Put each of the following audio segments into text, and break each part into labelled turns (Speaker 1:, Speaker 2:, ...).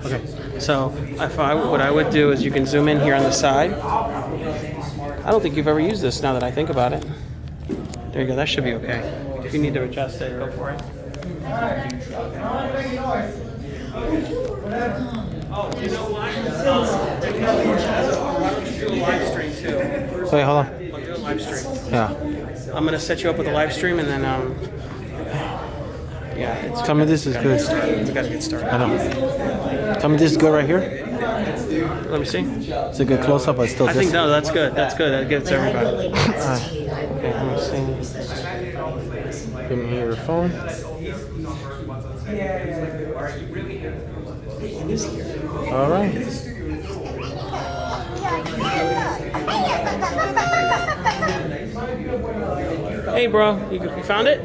Speaker 1: Okay.
Speaker 2: So what I would do is you can zoom in here on the side. I don't think you've ever used this now that I think about it. There you go. That should be okay. If you need to adjust it, go for it. Oh, you know what? Why don't you do a live stream too?
Speaker 1: Wait, hold on.
Speaker 2: I'll do a live stream.
Speaker 1: Yeah.
Speaker 2: I'm gonna set you up with a live stream and then yeah.
Speaker 1: Tell me this is good.
Speaker 2: We gotta get started.
Speaker 1: I know. Tell me this is good right here.
Speaker 2: Let me see.
Speaker 1: It's a good close up, but still.
Speaker 2: I think no, that's good. That's good. That gets everybody.
Speaker 1: Alright.
Speaker 2: Okay, let me see.
Speaker 1: Give me your phone. All right.
Speaker 2: Hey, bro, you found it?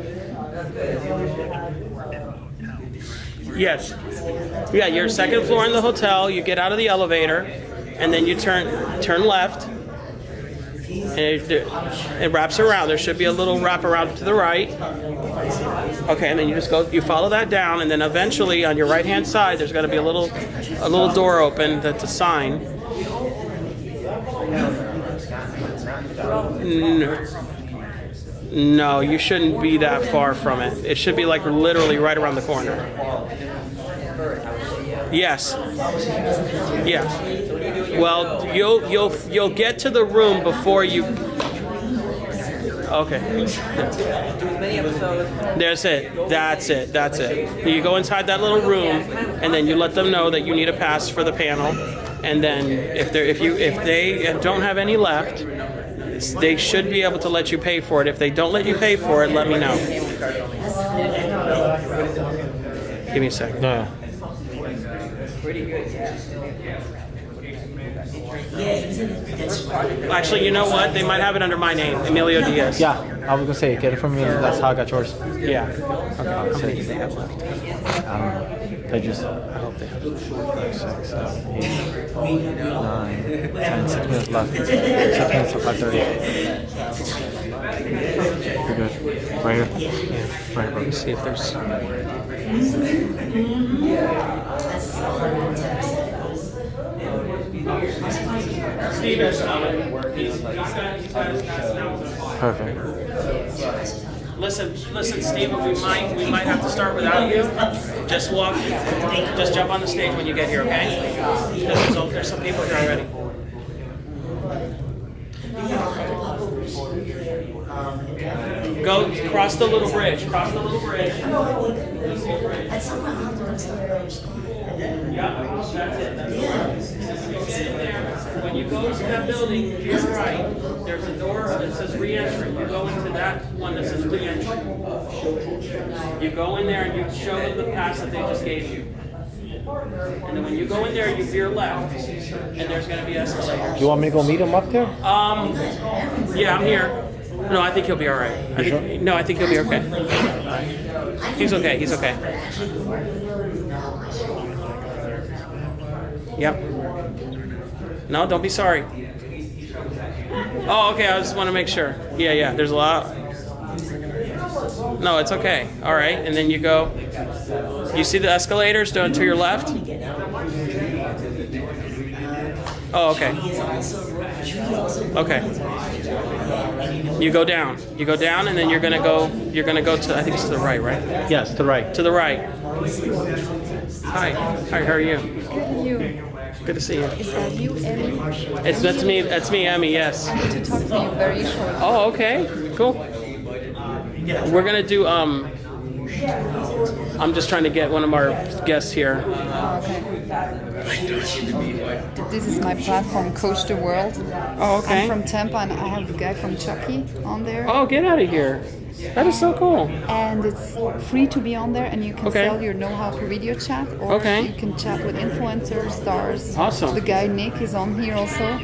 Speaker 2: Yes. Yeah, you're second floor in the hotel. You get out of the elevator, and then you turn left, and it wraps around. There should be a little wrap around to the right. Okay, and then you just go. You follow that down, and then eventually on your right-hand side, there's got to be a little door open. That's a sign. No, you shouldn't be that far from it. It should be like literally right around the corner. Yes. Yeah. Well, you'll get to the room before you. Okay. There's it. That's it. That's it. You go inside that little room, and then you let them know that you need a pass for the panel, and then if they don't have any left, they should be able to let you pay for it. If they don't let you pay for it, let me know. Give me a second.
Speaker 1: No.
Speaker 2: Actually, you know what? They might have it under my name, Emilio Diaz.
Speaker 1: Yeah, I was gonna say get it from me. That's how I got yours.
Speaker 2: Yeah.
Speaker 1: Okay.
Speaker 2: How many do they have left?
Speaker 1: I don't know. They just.
Speaker 2: I hope they have.
Speaker 1: 6, 7, 8, 9, 10, 6 minutes left. 6 minutes to 5:30. You're good. Right here?
Speaker 2: Yeah.
Speaker 1: Right, bro.
Speaker 2: Let me see if there's. Steven's coming.
Speaker 1: Perfect.
Speaker 2: Listen, Steven. We might have to start without you. Just jump on the stage when you get here, okay? There's some people here already. Go cross the little bridge. Cross the little bridge. Yeah, that's it. When you go to that building, to your right, there's a door that says re-entry. You go into that one that says re-entry. You go in there and you show them the pass that they just gave you. And then when you go in there, you veer left, and there's going to be escalators.
Speaker 1: You want me to go meet him up there?
Speaker 2: Yeah, I'm here. No, I think he'll be all right. I think he'll be okay. He's okay. He's okay. Yep. No, don't be sorry. Oh, okay. I just want to make sure. Yeah. There's a lot. No, it's okay. All right. And then you go. You see the escalators down to your left? Oh, okay. Okay. You go down, and then you're gonna go to, I think it's to the right, right?
Speaker 1: Yes, to the right.
Speaker 2: To the right. Hi, how are you?
Speaker 3: Good, you.
Speaker 2: Good to see you.
Speaker 3: Is that you, Emmy?
Speaker 2: That's me, Emmy, yes.
Speaker 3: I want to talk to you very short.
Speaker 2: Oh, okay, cool. We're gonna do, I'm just trying to get one of our guests here.
Speaker 3: Oh, okay. This is my platform, Coach the World.
Speaker 2: Oh, okay.
Speaker 3: I'm from Tampa, and I have a guy from Chucky on there.
Speaker 2: Oh, get out of here. That is so cool.
Speaker 3: And it's free to be on there, and you can
Speaker 2: Okay.
Speaker 3: sell your know-how for video chat, or
Speaker 2: Okay.
Speaker 3: you can chat with influencers, stars.
Speaker 2: Awesome.
Speaker 3: The guy Nick is on here also.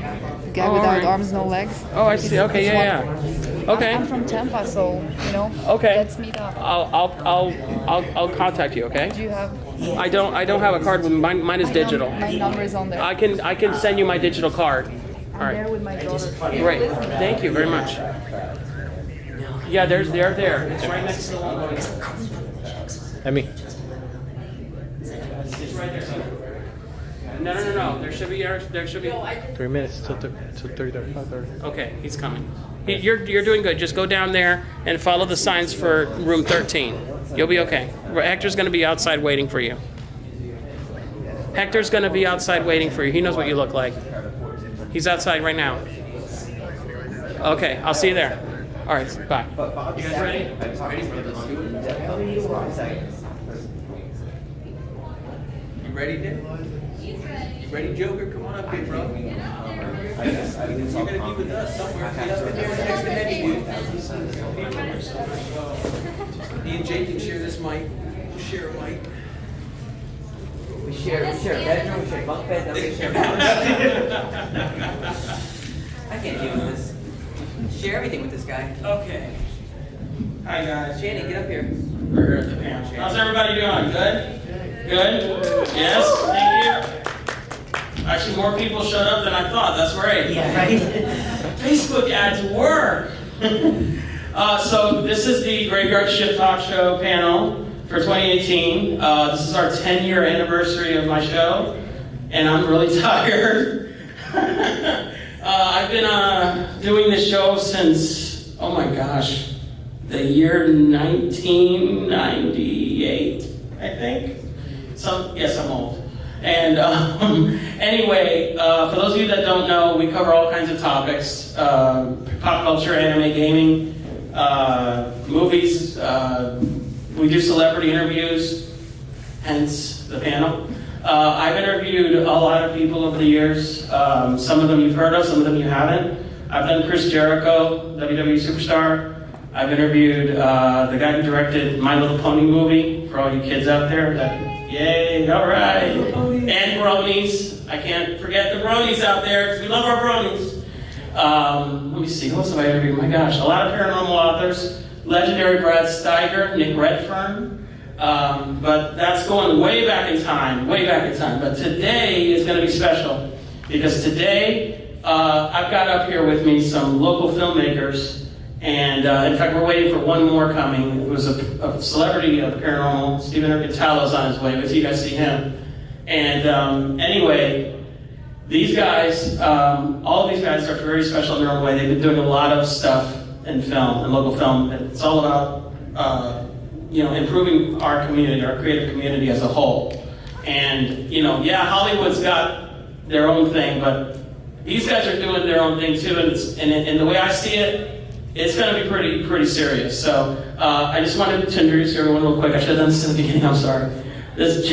Speaker 3: The guy
Speaker 2: Oh,
Speaker 3: without
Speaker 2: alright.
Speaker 3: arms, no legs.
Speaker 2: Oh, I see. Okay, yeah. Okay.
Speaker 3: I'm from Tampa, so
Speaker 2: Okay.
Speaker 3: let's meet up.
Speaker 2: I'll contact you. Okay.
Speaker 3: Do you have?
Speaker 2: I don't have a card with mine is digital.
Speaker 3: My number is on there.
Speaker 2: I can send you my digital card. All
Speaker 3: I'm
Speaker 2: right.
Speaker 3: there with my daughter.
Speaker 2: Great. Thank you very much. Yeah, they're there. It's right next to the one.
Speaker 1: Emmy.
Speaker 2: It's right there. No. There should be
Speaker 1: 3 minutes till 5:30.
Speaker 2: Okay, he's coming. You're doing good. Just go down there and follow the signs for room 13. You'll be okay. Hector's going to be outside waiting for you. Hector's going to be outside waiting for you. He knows what you look like. He's outside right now. Okay, I'll see you there. All right, bye. You guys ready?
Speaker 4: You ready, Nick? You ready, Joker? Come on up here, bro. You're gonna be with us somewhere. Be up in there next to Eddie, dude. Me and Jake can share this mic. We'll share a mic.
Speaker 5: We share a bedroom, we share bunk beds, and we share I can't deal with this. Share everything with this guy.
Speaker 2: Okay. Hi, guys.
Speaker 5: Shannon, get up here.
Speaker 2: We're here at the panel. How's everybody doing? Good? Good? Yes? Thank you. Actually, more people showed up than I thought. That's great.
Speaker 5: Yeah, right?
Speaker 2: Facebook ads work. So this is the Graveyard Shift Talk Show panel for 2018. This is our 10-year anniversary of my show, and I'm really tired. I've been doing this show since, oh my gosh, the year 1998, I think. Yes, I'm old. And anyway, for those of you that don't know, we cover all kinds of topics: pop culture, anime, gaming, movies. We do celebrity interviews, hence the panel. I've interviewed a lot of people over the years. Some of them you've heard of, some of them you haven't. I've done Chris Jericho, WWE superstar. I've interviewed the guy who directed My Little Pony movie, for all you kids out there. Yay, all right. And bronies. I can't forget the bronies out there, because we love our bronies. Let me see, who else have I interviewed? My gosh, a lot of paranormal authors. Legendary Brad Steiger, Nick Redfern. But that's going way back in time. But today is going to be special, because today I've got up here with me some local filmmakers. And in fact, we're waiting for one more coming. It was a celebrity of the paranormal. Stephen Urquintal's on his way. Wait till you guys see him. And anyway, these guys, all of these guys are very special in their own way. They've been doing a lot of stuff in film, in local film. It's all about improving our community, our creative community as a whole. And Hollywood's got their own thing, but these guys are doing their own thing too. And the way I see it, it's going to be pretty serious. So I just wanted to introduce everyone real quick. I should have done this in the beginning. I'm sorry. This is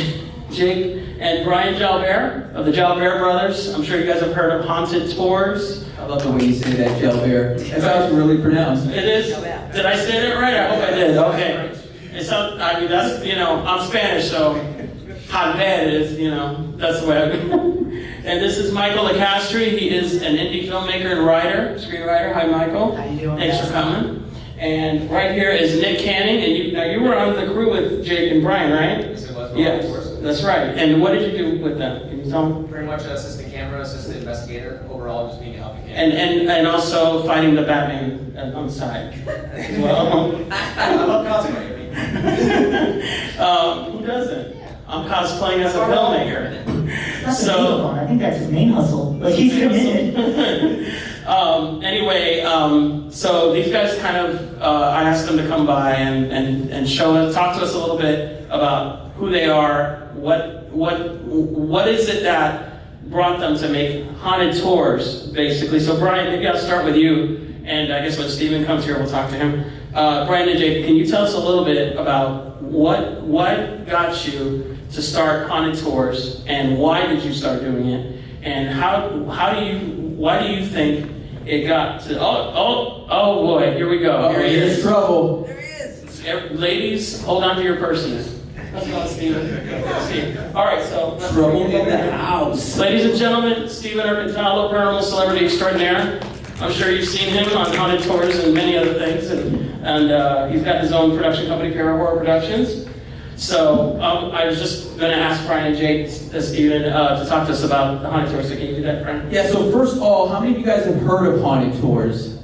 Speaker 2: Jake and Brian Jalbert of the Jalbert Brothers. I'm sure you guys have heard of Haunted Tours.
Speaker 4: I love the way you say that, Jalbert. That's how it's really pronounced.
Speaker 2: It is. Did I say that right? I hope I did. Okay. That's I'm Spanish, so hot bad is that's the way I go. And this is Michael LeCastri. He is an indie filmmaker and writer, screenwriter. Hi, Michael.
Speaker 5: How you doing?
Speaker 2: Thanks for coming. And right here is Nick Canning. And you were on the crew with Jake and Brian, right? Yes, that's right. And what did you do with them? Can you tell them?
Speaker 6: Pretty much assistant camera, assistant investigator. Overall, just being a helping hand.
Speaker 2: And also fighting the Batman on the side. Well,
Speaker 6: I love cosplay.
Speaker 2: who doesn't? I'm cosplaying as a filmmaker.
Speaker 7: That's so, I think that's his main hustle. Like he's committed.
Speaker 2: Anyway, so these guys kind of, I asked them to come by and talk to us a little bit about who they are, what is it that brought them to make haunted tours, basically. So Brian, maybe I'll start with you, and I guess when Stephen comes here, we'll talk to him. Brian and Jake, can you tell us a little bit about what got you to start haunted tours, and why did you start doing it, and why do you think it got to? Oh boy, here we go. Here he is.
Speaker 4: Trouble.
Speaker 5: There he is.
Speaker 2: Ladies, hold on to your purses. Let's go, Stephen. All right, so
Speaker 4: Trouble in the house.
Speaker 2: ladies and gentlemen, Stephen Urquintalo, paranormal celebrity extraordinaire. I'm sure you've seen him on haunted tours and many other things, and he's got his own production company, Para Horror Productions. So I was just going to ask Brian and Jake, Stephen, to talk to us about the haunted tours. So can you do that, Brian?
Speaker 4: Yeah, so first of all, how many of you guys have heard of haunted tours?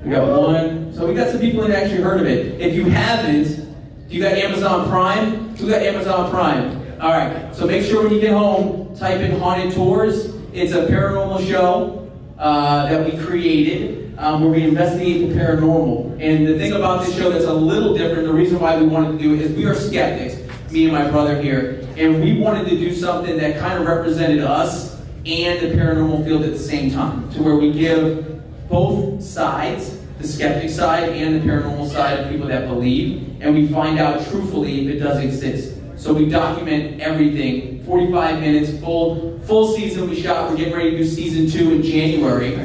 Speaker 4: We got one. So we got some people that actually heard of it. If you haven't, you got Amazon Prime? Who got Amazon Prime? All right. So make sure when you get home, type in Haunted Tours. It's a paranormal show that we created where we investigate the paranormal. And the thing about this show that's a little different, the reason why we wanted to do it is we are skeptics, me and my brother here, and we wanted to do something that kind of represented us and the paranormal field at the same time, to where we give both sides, the skeptic side and the paranormal side of people that believe, and we find out truthfully if it does exist. So we document everything, 45 minutes, full season we shot. We're getting ready to do season 2 in January.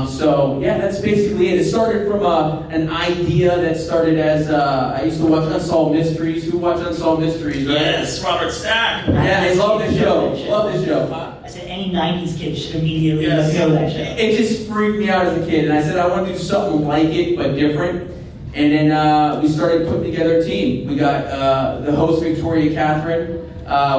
Speaker 4: So yeah, that's basically it. It started from an idea that started as, I used to watch Unsolved Mysteries. Who watched Unsolved Mysteries, right?
Speaker 2: Yes, Robert Stack.
Speaker 4: Yeah, I love this show. Love this show.
Speaker 7: I said any 90s kid should immediately
Speaker 2: Yes.
Speaker 7: go to that show.
Speaker 4: It just freaked me out as a kid, and I said I want to do something like it, but different. And then we started putting together a team. We got the host, Victoria Catherine.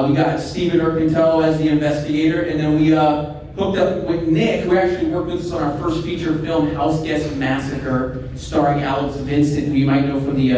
Speaker 4: We got Stephen Urquintello as the investigator, and then we hooked up with Nick, who actually worked with us on our first feature film, House Guest Massacre, starring Alex Vincent, who you might know from the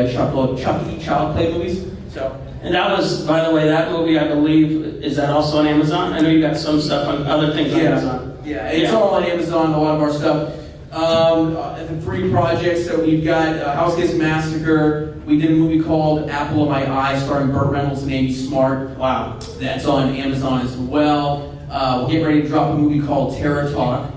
Speaker 4: Chucky Child Play movies. So.
Speaker 2: And that was, by the way, that movie, I believe, is that also on Amazon? I know you got some stuff on other things on Amazon.
Speaker 4: Yeah, it's all on Amazon, a lot of our stuff. The free projects, so we've got House Guest Massacre. We did a movie called Apple of My Eye, starring Burt Reynolds and Amy Smart.
Speaker 2: Wow.
Speaker 4: That's on Amazon as well. We're getting ready to drop a movie called Terror Talk,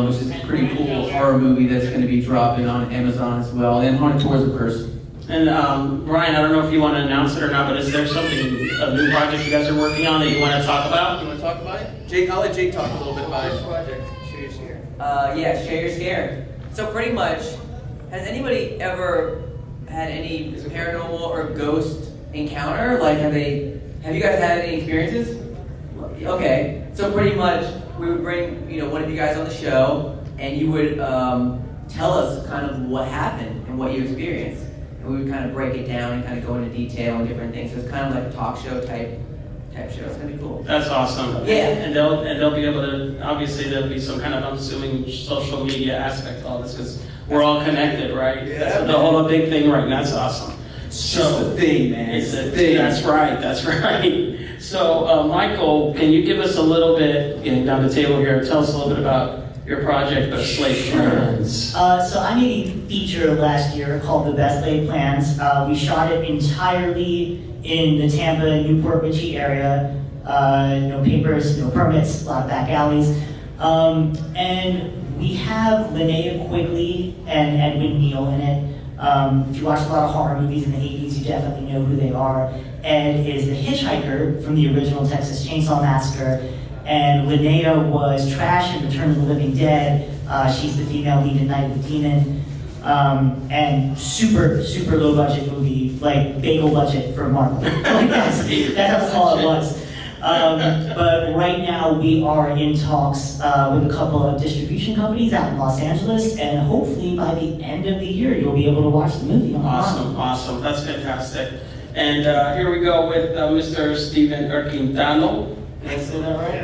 Speaker 4: which is a pretty cool horror movie that's going to be dropping on Amazon as well. And Haunted Tours, of course.
Speaker 2: And Brian, I don't know if you want to announce it or not, but is there something, a new project you guys are working on that you want to talk about?
Speaker 4: You want to talk about it? Jake, I'll let Jake talk a little bit about his project. Share your scare.
Speaker 5: Yeah, share your scare. So pretty much, has anybody ever had any paranormal or ghost encounter? Like, have you guys had any experiences? Okay, so pretty much we would bring one of you guys on the show, and you would tell us kind of what happened and what you experienced, and we would kind of break it down and kind of go into detail on different things. So it's kind of like a talk show type show. It's gonna be cool.
Speaker 2: That's awesome.
Speaker 5: Yeah.
Speaker 2: And they'll be able to, obviously there'll be some kind of, I'm assuming, social media aspect to all this, because we're all connected, right?
Speaker 4: Yeah.
Speaker 2: That's the whole big thing right now. That's awesome.
Speaker 4: It's just a thing, man.
Speaker 2: It's a thing. That's right. So, Michael, can you give us a little bit, getting down the table here, tell us a little bit about your project, The Slate Plans.
Speaker 7: So I made a feature last year called The Best Laid Plans. We shot it entirely in the Tampa, Newport Richey area. No papers, no permits, a lot of back alleys. And we have Linnea Quigley and Edwin Neal in it. If you watch a lot of horror movies in the 80s, you definitely know who they are. Ed is the hitchhiker from the original Texas Chainsaw Massacre, and Linnea was Trash in Return of the Living Dead. She's the female lead in Night of the Demon. And super, super low budget movie, like bagel budget for Marvel. Like that's how small it was. But right now we are in talks with a couple of distribution companies out in Los Angeles, and hopefully by the end of the year you'll be able to watch the movie on
Speaker 2: Awesome. That's fantastic. And here we go with Mr. Stephen Urquintello. Did I say that right?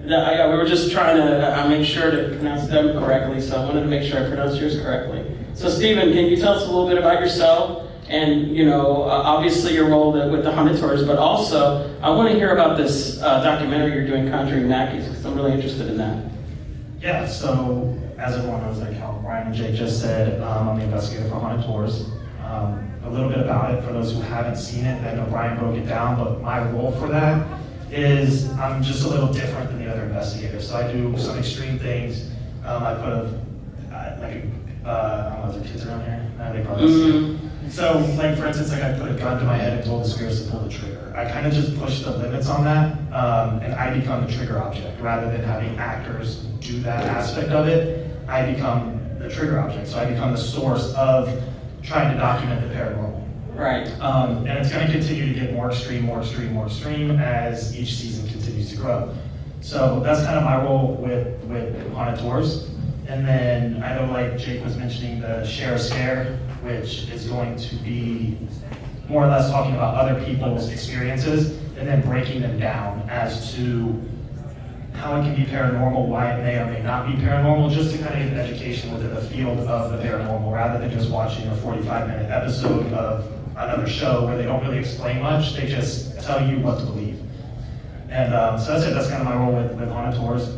Speaker 2: Yeah, we were just trying to make sure to pronounce them correctly, so I wanted to make sure I pronounced yours correctly. So Stephen, can you tell us a little bit about yourself? And, obviously your role with the Haunted Tours, but also I want to hear about this documentary you're doing, Conjuring Mackies, because I'm really interested in that.
Speaker 8: Yeah, so as everyone knows, like how Brian and Jake just said, I'm the investigator for Haunted Tours. A little bit about it for those who haven't seen it. I know Brian broke it down, but my role for that is I'm just a little different than the other investigators. So I do some extreme things. I put I don't know if there are kids around here. They probably see. So, like for instance, I put a gun to my head and told the spirits to pull the trigger. I kind of just push the limits on that, and I become the trigger object rather than having actors do that aspect of it. I become the trigger object, so I become the source of trying to document the paranormal.
Speaker 2: Right.
Speaker 8: And it's going to continue to get more extreme as each season continues to grow. So that's kind of my role with Haunted Tours. And then I know, like Jake was mentioning, the Share a Scare, which is going to be more or less talking about other people's experiences and then breaking them down as to how it can be paranormal, why it may or may not be paranormal, just to kind of get an education within the field of the paranormal rather than just watching a 45-minute episode of another show where they don't really explain much. They just tell you what to believe. And so that's it. That's kind of my role with Haunted Tours.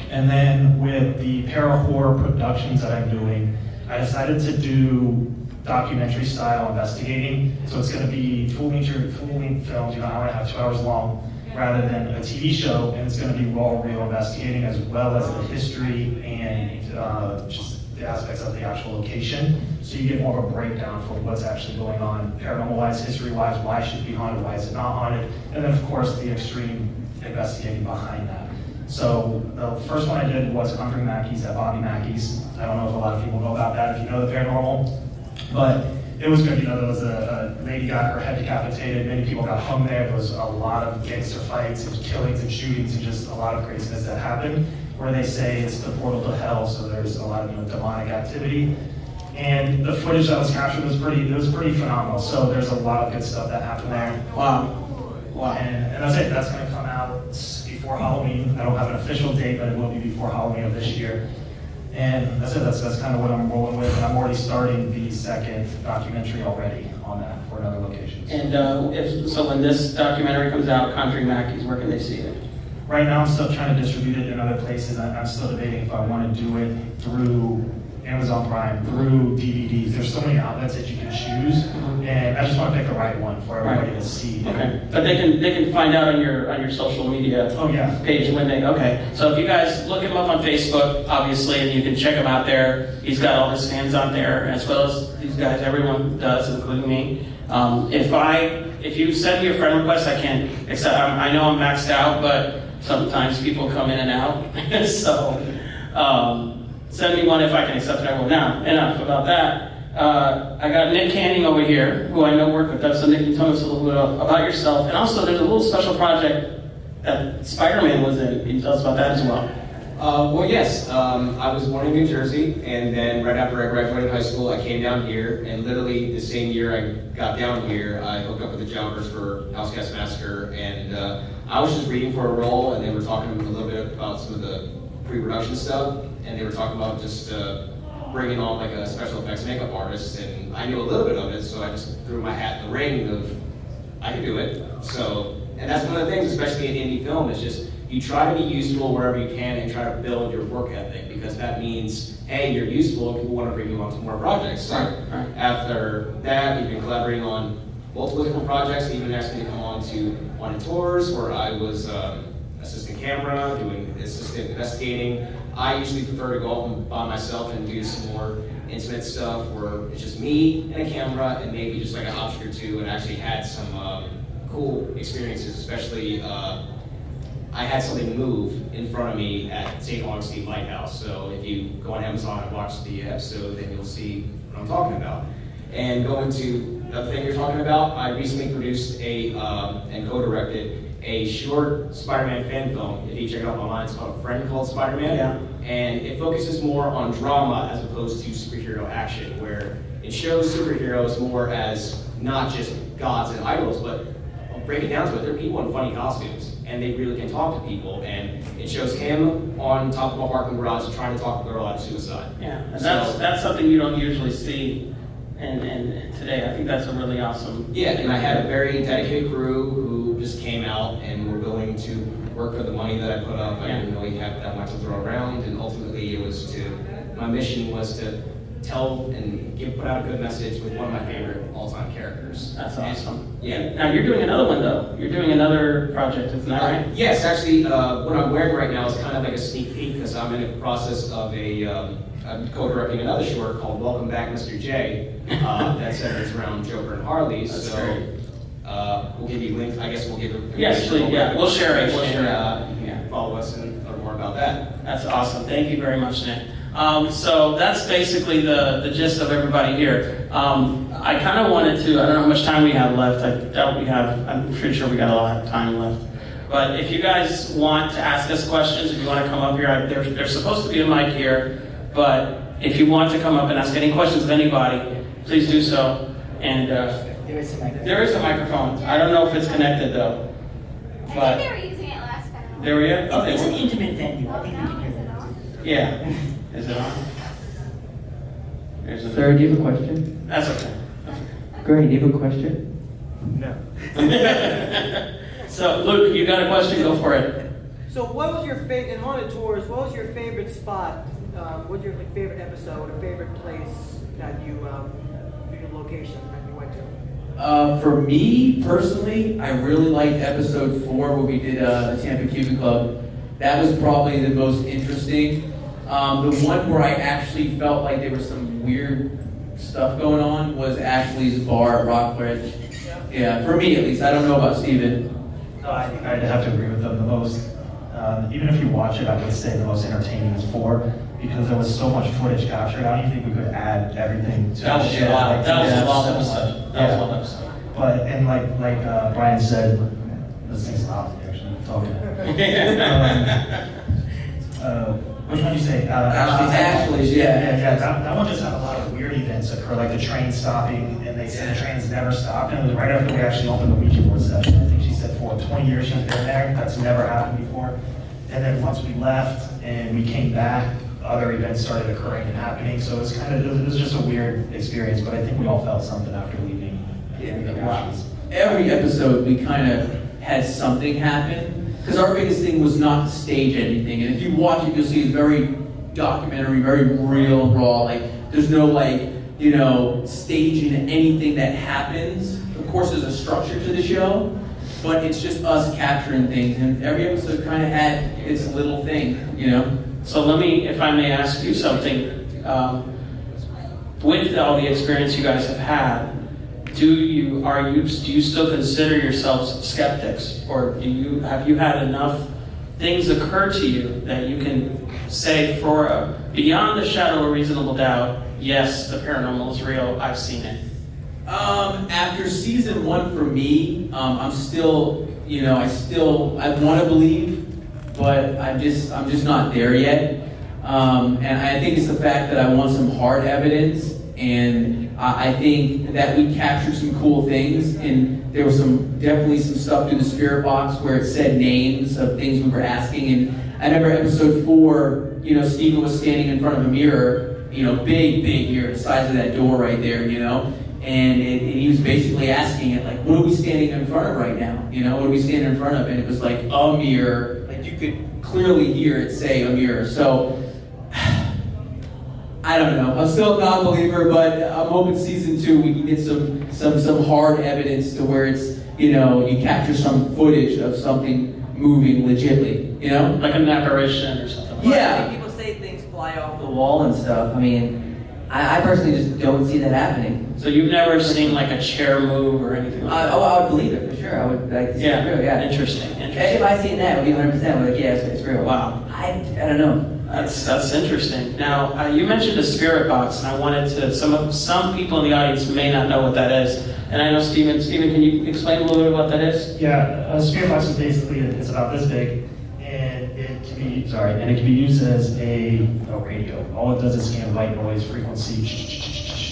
Speaker 8: And then with the para-horror productions that I'm doing, I decided to do documentary style investigating. So it's going to be full-length films, an hour and a half, 2 hours long, rather than a TV show. And it's going to be raw, real investigating, as well as the history and just the aspects of the actual location. So you get more of a breakdown for what's actually going on, paranormal-wise, history-wise, why should it be haunted, why is it not haunted, and then of course the extreme investigating behind that. So the first one I did was Conjuring Mackey's at Bobby Mackey's. I don't know if a lot of people know about that, if you know the paranormal, but it was good. There was a lady got her head decapitated, many people got hung there. There was a lot of gangster fights and killings and shootings and just a lot of craziness that happened, where they say it's the portal to hell, so there's a lot of demonic activity. And the footage that was captured was pretty phenomenal. So there's a lot of good stuff that happened there.
Speaker 2: Wow.
Speaker 8: And that's it. That's going to come out before Halloween. I don't have an official date, but it will be before Halloween of this year. And that's it. That's kind of what I'm rolling with. And I'm already starting the second documentary already on that for another location.
Speaker 2: And so when this documentary comes out, Conjuring Mackey's, where can they see it?
Speaker 8: Right now, I'm still trying to distribute it in other places. I'm still debating if I want to do it through Amazon Prime, through DVDs. There's so many outlets that you can choose, and I just want to pick the right one for everybody to see.
Speaker 2: Okay, but they can find out on your social media page when they. Okay, so if you guys look him up on Facebook, obviously, and you can check him out there. He's got all his fans on there, as well as these guys. Everyone does, including me. If you send me a friend request, I can't accept. I know I'm maxed out, but sometimes people come in and out. So send me one if I can accept it. I will. Now, enough about that. I got Nick Canning over here, who I know worked with us. So Nick, you tell us a little bit about yourself. And also, there's a little special project that Spider-Man was in. Can you tell us about that as well?
Speaker 6: Well, yes. I was born in New Jersey, and then right after I graduated high school, I came down here, and literally the same year I got down here, I hooked up with the Jobbers for House Cast Massacre, and I was just reading for a role, and they were talking a little bit about some of the pre-production stuff, and they were talking about just bringing on like a special effects makeup artist, and I knew a little bit of it, so I just threw my hat in the ring of, I can do it. So, and that's one of the things, especially in indie film, is just, you try to be useful wherever you can and try to build your work ethic, because that means, A, you're useful and people want to bring you on to more projects. So after that, we've been collaborating on multiple different projects. They even asked me to come on to Haunted Tours, where I was assistant camera, doing assistant investigating. I usually prefer to go off by myself and do some more intimate stuff where it's just me and a camera and maybe just like an object or two, and actually had some cool experiences, especially I had something move in front of me at St. Augustine Lighthouse. So if you go on Amazon and watch the episode, then you'll see what I'm talking about. And going to the thing you're talking about, I recently produced and co-directed a short Spider-Man fan film. If you check it out online, it's called A Friend Called Spider-Man. Yeah. And it focuses more on drama as opposed to superhero action, where it shows superheroes more as not just gods and idols, but break it down to it, they're people in funny costumes, and they really can talk to people, and it shows him on top of a parking garage trying to talk a girl out of suicide.
Speaker 2: Yeah, and that's something you don't usually see and today. I think that's a really awesome.
Speaker 6: Yeah, and I had a very dedicated crew who just came out and were willing to work for the money that I put up. I didn't really have that much to throw around, and ultimately my mission was to tell and put out a good message with one of my favorite all-time characters.
Speaker 2: That's awesome.
Speaker 6: Yeah.
Speaker 2: Now you're doing another one though. You're doing another project, isn't that right?
Speaker 6: Yes, actually, what I'm wearing right now is kind of like a sneak peek, because I'm in the process of I'm co-directing another short called Welcome Back, Mr. J, that centers around Joker and Harley.
Speaker 2: That's
Speaker 6: so
Speaker 2: great.
Speaker 6: We'll give you links. I guess we'll give it.
Speaker 2: Yes, please. Yeah, we'll share it. We'll share it.
Speaker 6: You can follow us and learn more about that.
Speaker 2: That's awesome. Thank you very much, Nick. So that's basically the gist of everybody here. I kind of wanted to, I don't know how much time we have left. I doubt we have, I'm pretty sure we got a lot of time left. But if you guys want to ask us questions, if you want to come up here, there's supposed to be a mic here, but if you want to come up and ask any questions of anybody, please do so. And
Speaker 7: There is a microphone.
Speaker 2: there is a microphone. I don't know if it's connected though.
Speaker 9: I
Speaker 2: But
Speaker 9: think they were using it last time.
Speaker 2: there we go. Oh, they
Speaker 7: It's an
Speaker 2: were.
Speaker 7: intimate venue. I
Speaker 9: Oh,
Speaker 7: think we
Speaker 9: now
Speaker 7: can
Speaker 9: is
Speaker 7: hear
Speaker 9: it
Speaker 7: that.
Speaker 9: on?
Speaker 2: Yeah. Is it on? There's a.
Speaker 10: Sir, do you have a question?
Speaker 2: That's okay. That's okay.
Speaker 5: Great. You have a question?
Speaker 1: No.
Speaker 2: So, Luke, you got a question? Go for it.
Speaker 10: So what was your favorite, in Haunted Tours, what was your favorite spot? What was your favorite episode or favorite place that you, your location that you went to?
Speaker 4: For me personally, I really liked episode 4 where we did the Tampa Cuban Club. That was probably the most interesting. The one where I actually felt like there was some weird stuff going on was Ashley's bar at Rockbridge. Yeah, for me at least. I don't know about Steven.
Speaker 8: No, I'd have to agree with them. The most, even if you watch it, I would say the most entertaining is 4 because there was so much footage captured. I don't even think we could add everything to
Speaker 2: That was
Speaker 8: the
Speaker 2: a lot.
Speaker 8: Like,
Speaker 2: That was a long
Speaker 8: so
Speaker 2: episode.
Speaker 8: much.
Speaker 2: That was a long episode.
Speaker 8: But and like Brian said, this thing's loud actually talking. Which one did you say?
Speaker 4: Ashley's, yeah.
Speaker 8: That one just had a lot of weird events occur, like the train stopping, and they said the trains never stopped. And it was right after we actually opened the Ouija board session. I think she said for 20 years she's been there. That's never happened before. And then once we left and we came back, other events started occurring and happening. So it was just a weird experience. But I think we all felt something after leaving.
Speaker 4: Every episode we kind of had something happen. Because our biggest thing was not to stage anything. And if you watch it, you'll see it's very documentary, very real and raw. Like, there's no, staging anything that happens. Of course, there's a structure to the show, but it's just us capturing things. And every episode kind of had its little thing,
Speaker 2: So let me, if I may ask you something, with all the experience you guys have had, do you still consider yourselves skeptics, or have you had enough things occur to you that you can say beyond the shadow of a reasonable doubt, yes, the paranormal is real, I've seen it?
Speaker 4: After season 1 for me, I'm still, I want to believe, but I'm just not there yet. And I think it's the fact that I want some hard evidence, and I think that we captured some cool things, and there was definitely some stuff through the spirit box where it said names of things we were asking. And I remember episode 4, Stephen was standing in front of a mirror, big mirror, the size of that door right there, and he was basically asking it, like, what are we standing in front of right now? What are we standing in front of? And it was like a mirror, like you could clearly hear it say a mirror. So I don't know. I'm still a non-believer, but I'm hoping season 2 we can get some hard evidence to where it's, you capture some footage of something moving legitly,
Speaker 2: Like an apparition or something.
Speaker 4: Yeah.
Speaker 5: People say things fly off the wall and stuff. I mean, I personally just don't see that happening.
Speaker 2: So you've never seen like a chair move or anything like that?
Speaker 5: I would believe it for sure. I would like to see it real. Yeah.
Speaker 2: Interesting.
Speaker 5: If I seen that, it would be 100%. Like, yeah, it's real.
Speaker 2: Wow.
Speaker 5: I don't know.
Speaker 2: That's interesting. Now, you mentioned a spirit box, and I wanted to. Some people in the audience may not know what that is, and I know Steven. Steven, can you explain a little bit what that is?
Speaker 8: Yeah, a spirit box is basically it's about this big, and it can be used as a radio. All it does is scan white noise frequency.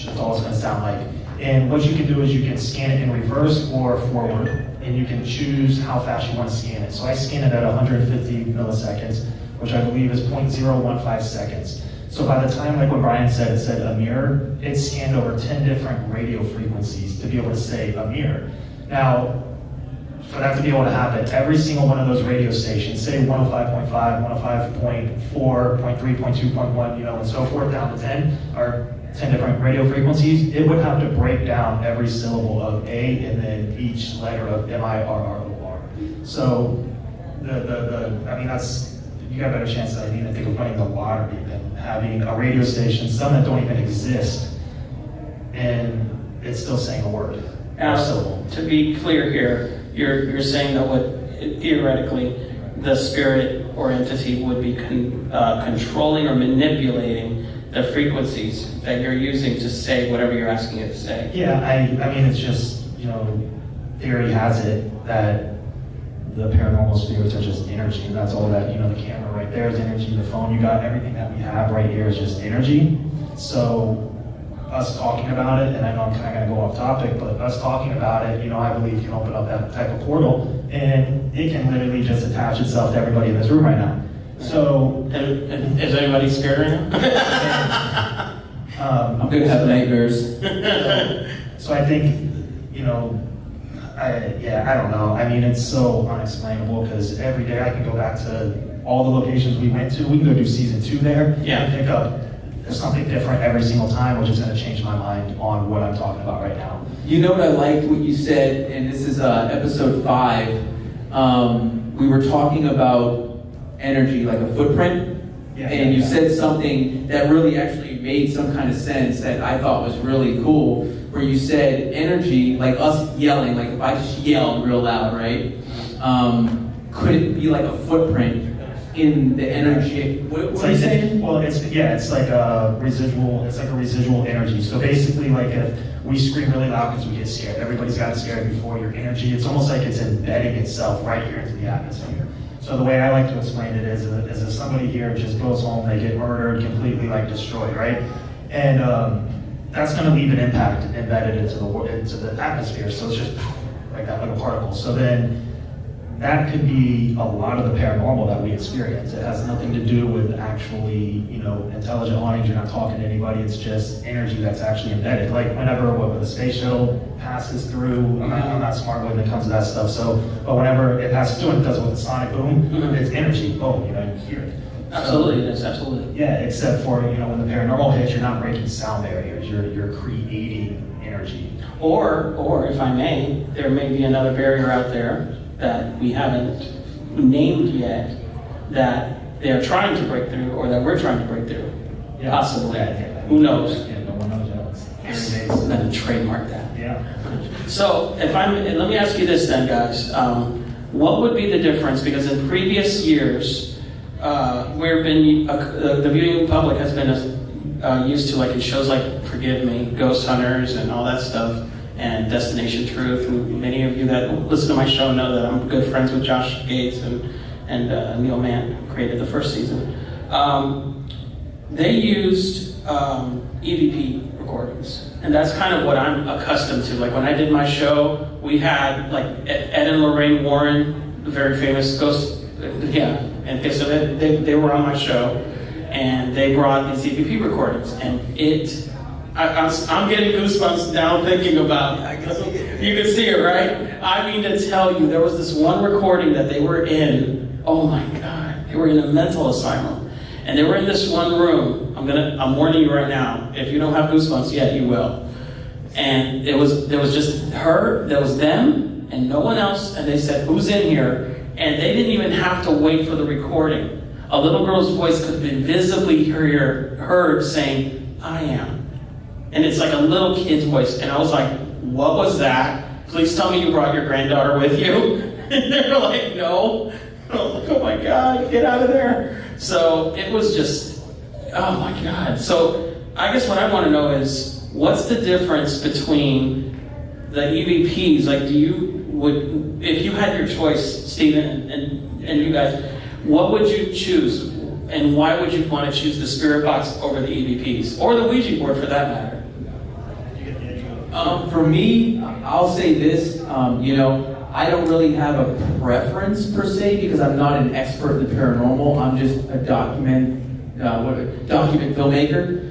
Speaker 8: That's all it's going to sound like. And what you can do is you can scan it in reverse or forward, and you can choose how fast you want to scan it. So I scan it at 150 milliseconds, which I believe is 0.015 seconds. So by the time, like what Brian said, it said a mirror, it scanned over 10 different radio frequencies to be able to say a mirror. Now, for that to be able to happen, every single one of those radio stations, say 105.5, 105.4, 0.3, 0.2, 0.1, and so forth down to 10, or 10 different radio frequencies, it would have to break down every syllable of A and then each letter of M-I-R-R-O-R. So, you got a better chance, I think, of winning the lottery than having a radio station, some that don't even exist, and it's still saying a word.
Speaker 2: Now, to be clear here, you're saying that theoretically the spirit or entity would be controlling or manipulating the frequencies that you're using to say whatever you're asking it to say.
Speaker 8: Yeah, I mean, it's just, theory has it that the paranormal spirits are just energy, and that's all that, the camera right there is energy, the phone, you got everything that we have right here is just energy. So us talking about it, and I know I'm kind of going to go off topic, but us talking about it, I believe can open up that type of portal, and it can literally just attach itself to everybody in this room right now. So,
Speaker 2: is anybody scared right now?
Speaker 4: I'm going to have nightmares.
Speaker 8: So I think, you know, I don't know. I mean, it's so unexplainable because every day I can go back to all the locations we went to. We can go do season 2 there and pick up something different every single time, which is going to change my mind on what I'm talking about right now.
Speaker 4: You know what I liked what you said, and this is episode 5. We were talking about energy, like a footprint, and you said something that really actually made some kind of sense that I thought was really cool, where you said energy, like us yelling, like if I just yelled real loud, right? Could it be like a footprint in the energy? What are you saying?
Speaker 8: Well, it's like a residual energy. So basically, like if we scream really loud because we get scared, everybody's got scared before. Your energy, it's almost like it's embedding itself right here into the atmosphere. So the way I like to explain it is if somebody here just goes home, they get murdered, completely like destroyed, right? And that's going to leave an impact embedded into the atmosphere. So it's just like that little particle. So then that could be a lot of the paranormal that we experience. It has nothing to do with actually, you know, intelligent hauntings. You're not talking to anybody. It's just energy that's actually embedded. Like whenever the space shuttle passes through, I'm not smart when it comes to that stuff. So, but whenever it passes through, and it does with the sonic boom, it's energy. Boom, you know, you hear it.
Speaker 2: Absolutely, it is, absolutely.
Speaker 8: Yeah, except for, you know, when the paranormal hits, you're not breaking sound barriers. You're creating energy.
Speaker 2: Or if I may, there may be another barrier out there that we haven't named yet that they're trying to break through, or that we're trying to break through.
Speaker 8: Yeah.
Speaker 2: Possibly. Who knows?
Speaker 8: Yeah, no one knows yet.
Speaker 2: I'm gonna trademark that.
Speaker 8: Yeah.
Speaker 2: So let me ask you this then, guys. What would be the difference? Because in previous years, the viewing public has been used to, like in shows like Forgive Me, Ghost Hunters, and all that stuff, and Destination Truth. And many of you that listen to my show know that I'm good friends with Josh Gates and Neil Mann, who created the first season. They used EVP recordings, and that's kind of what I'm accustomed to. Like when I did my show, we had like Ed and Lorraine Warren, the very famous ghost, and okay, so they were on my show, and they brought these EVP recordings, and I'm getting goosebumps now thinking about it. You can see it, right? I mean to tell you, there was this one recording that they were in. Oh my God, they were in a mental asylum, and they were in this one room. I'm warning you right now. If you don't have goosebumps yet, you will. And there was just her, there was them, and no one else. And they said, "Who's in here?" And they didn't even have to wait for the recording. A little girl's voice could have been visibly heard saying, "I am." And it's like a little kid's voice. And I was like, "What was that? Please tell me you brought your granddaughter with you." And they were like, "No." I was like, "Oh my God, get out of there." So it was just, oh my God. So I guess what I want to know is, what's the difference between the EVPs? Like, if you had your choice, Stephen and you guys, what would you choose? And why would you want to choose the spirit box over the EVPs? Or the Ouija board for that matter?
Speaker 4: For me, I'll say this, I don't really have a preference per se because I'm not an expert in the paranormal. I'm just a document filmmaker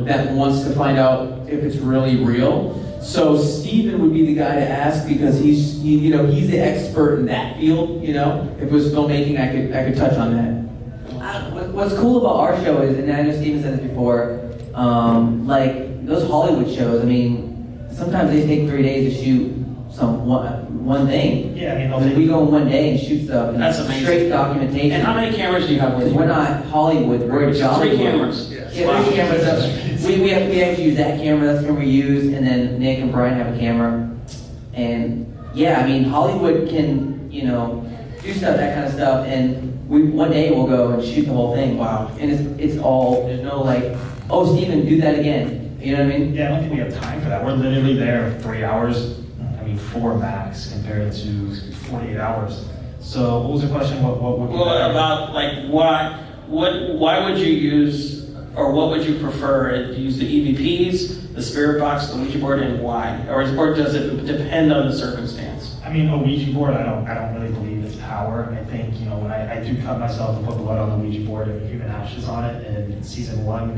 Speaker 4: that wants to find out if it's really real. So Stephen would be the guy to ask because he's the expert in that field. If it was filmmaking, I could touch on that.
Speaker 5: What's cool about our show is, and I know Steven said this before, like those Hollywood shows, I mean, sometimes they take 3 days to shoot one thing.
Speaker 8: Yeah,
Speaker 5: we go in one day and shoot stuff.
Speaker 2: That's amazing.
Speaker 5: Straight documentation.
Speaker 2: And how many cameras do you have with you?
Speaker 5: We're not Hollywood, we're Jollywood.
Speaker 2: 3 cameras.
Speaker 5: Yeah, 3 cameras. We have to use that camera, that's the camera we use, and then Nick and Brian have a camera. And yeah, I mean, Hollywood can, do stuff, that kind of stuff, and one day we'll go and shoot the whole thing.
Speaker 2: Wow.
Speaker 5: And it's all, there's no like, "Oh, Steven, do that again." You know what I mean?
Speaker 8: Yeah, I don't think we have time for that. We're literally there 3 hours. 4 max compared to 48 hours. So what was the question? What would be
Speaker 2: about like why would you use, or what would you prefer? Do you use the EVPs, the spirit box, the Ouija board, and why? Or does it depend on the circumstance?
Speaker 8: I mean, a Ouija board, I don't really believe its power. I think, when I do cut myself and put blood on the Ouija board and human ashes on it in season 1,